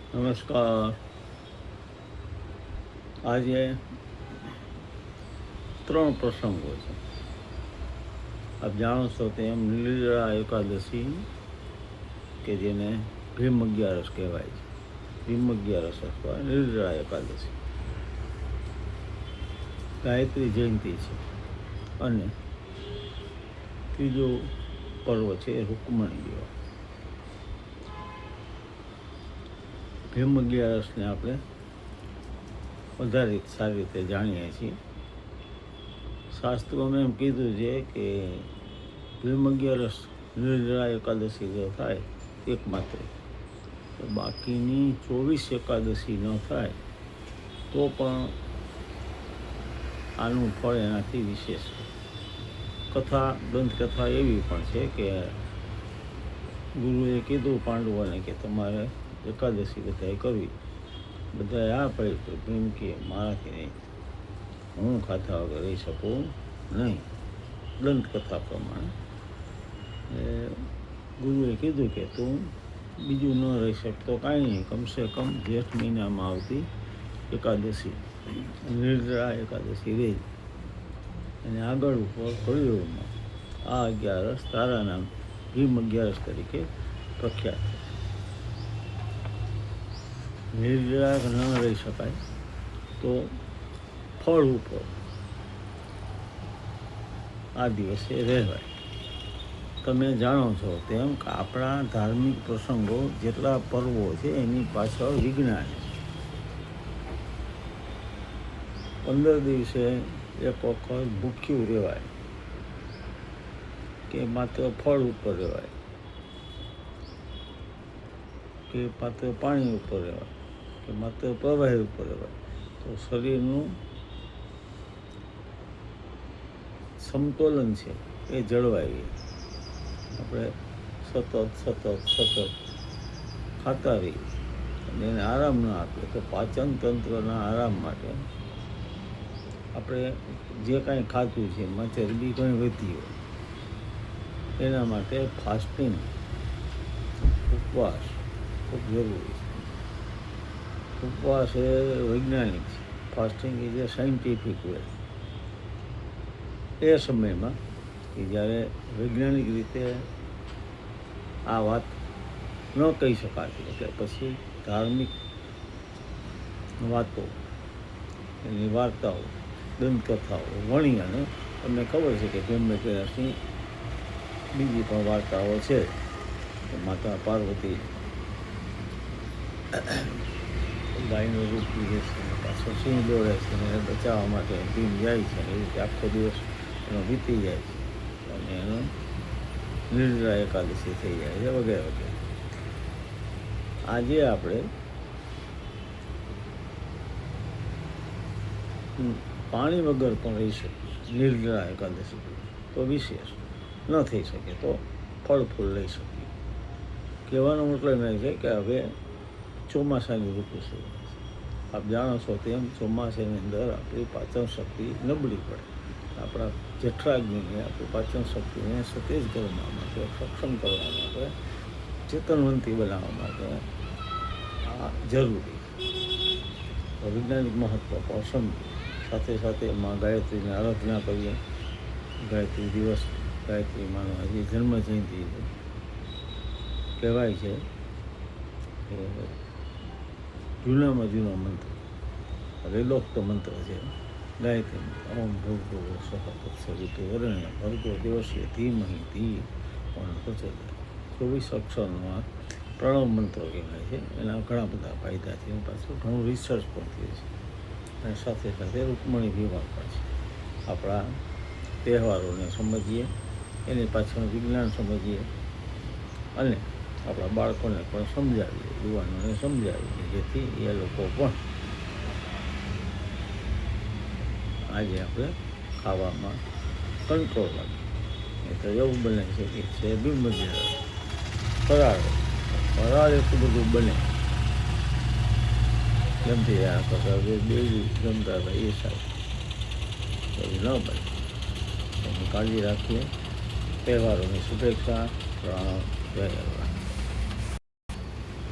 નમસ્કાર. આજે 3 પ્રસંગો છે. આપ જાણો છો તેમ નિર્જળા એકાદશી કે જેને ભીમ 11 કહેવાય છે, ભીમ 11 અથવા નિર્જળા એકાદશી, ગાયત્રી જયંતિ છે. અને ત્રીજો પર્વ છે રૂકમણી વિવાહ. ભીમ 11ને આપણે વધારે સારી રીતે જાણીએ છીએ. શાસ્ત્રોમાં એમ કીધું છે કે ભીમ 11 નિર્જળા એકાદશી જો થાય એકમાત્ર, તો બાકીની 24 એકાદશી ન થાય તો પણ આનું ફળ એનાથી વિશેષ. કથા, દંતકથા એવી પણ છે કે ગુરુએ કીધું પાંડવોને કે તમારે એકાદશી બધાએ કરવી. બધાએ આ પાડી તો ભીમ કે મારાથી નહીં, હું ખાધા વગર રહી શકું નહીં. દંતકથા પ્રમાણે ગુરુએ કીધું કે તું બીજું ન રહી શકતો કાંઈ નહીં, કમસે કમ જેઠ મહિનામાં આવતી એકાદશી નિર્જળા એકાદશી રહી. અને આગળ ઉપર કળિયુગમાં આ 11 તારા નામ ભીમ 11 તરીકે પ્રખ્યાત. નિર્જળા ન રહી શકાય તો ફળ ઉપર આ દિવસે રહેવાય. તમે જાણો છો તેમ કે આપણા ધાર્મિક પ્રસંગો જેટલા પર્વો છે એની પાછળ વિજ્ઞાન છે. 15 દિવસે એક વખત ભૂખ્યું રહેવાય કે માત્ર ફળ ઉપર રહેવાય કે માત્ર પાણી ઉપર રહેવાય કે માત્ર પ્રવાહી ઉપર રહેવાય, તો શરીરનું સમતોલન છે એ જળવાય. આપણે સતત ખાતા રહીએ અને એને આરામ ન આપીએ તો પાચન તંત્રના આરામ માટે આપણે જે કાંઈ ખાધું છે એમાં ચરબી ઘણી વધી હોય, એના માટે ફાસ્ટિંગ, ઉપવાસ ખૂબ જરૂરી છે. ઉપવાસ એ વૈજ્ઞાનિક છે, fasting is a scientific way. એ સમયમાં કે જ્યારે વૈજ્ઞાનિક રીતે આ વાત ન કહી શકાતી, એટલે પછી ધાર્મિક વાતો, એની વાર્તાઓ, દંતકથાઓ વણી અને તમને ખબર છે કે ભીમ 11ની બીજી પણ વાર્તાઓ છે. માતા પાર્વતી ગાયનું રૂપ લીધે છે, પાછો સિંહ દોડે છે અને એને બચાવવા માટે ભીમ જાય છે. એ રીતે આખો દિવસ એનો વીતી જાય છે અને એનો નિર્જળા એકાદશી થઈ જાય છે વગેરે વગેરે. આજે આપણે પાણી વગર પણ રહી શકીએ નિર્જળા એકાદશી, તો વિશેષ ન થઈ શકે તો ફળ ફૂલ લઈ શકીએ. કહેવાનો મતલબ એ છે કે હવે ચોમાસાની ઋતુ શરૂ. આપ જાણો છો તેમ ચોમાસાની અંદર આપણી પાચન શક્તિ નબળી પડે. આપણા જઠરાગ્નિને, આપણી પાચન શક્તિને સતેજ કરવા માટે, સક્ષમ કરવા માટે, ચેતનવંતી બનાવવા માટે આ જરૂરી. વૈજ્ઞાનિક મહત્વ પણ સમજીએ, સાથે સાથે એમાં ગાયત્રીની આરાધના કરીએ. ગાયત્રી દિવસ, ગાયત્રી માનો હજી જન્મ જયંતિ કહેવાય છે કે જૂનામાં જૂનો મંત્ર, વેલોક્ત મંત્ર છે ગાયત્રી મંત્ર. ઓમ ભૂર્ભુવઃ સ્વઃ તત્સવિતુર્વરેણ્યં ભર્ગો દેવસ્ય ધીમહિ ધિયો યો નઃ પ્રચોદયાત્. 24 અક્ષરનો આ પ્રણવ મંત્ર કહેવાય છે. એના ઘણા બધા ફાયદા છે, એની પાછળ ઘણું રિસર્ચ પણ થયું છે. અને સાથે સાથે રૂકમણી વિવાહ પણ છે. આપણા તહેવારોને સમજીએ, એની પાછળ વિજ્ઞાન સમજીએ અને આપણા બાળકોને પણ સમજાવીએ, યુવાનોને સમજાવીએ, જેથી એ લોકો પણ આજે આપણે ખાવામાં કંટ્રોલ રાખીએ. એ તો એવું બને છે કે છે ભીમ 11 ફરાળ એટલું બધું બને ગમતી આ કરતા બે જમતા હતા એ સાહેબ એવું ન બને. એની કાળજી રાખીએ. તહેવારોની શુભેચ્છા. જય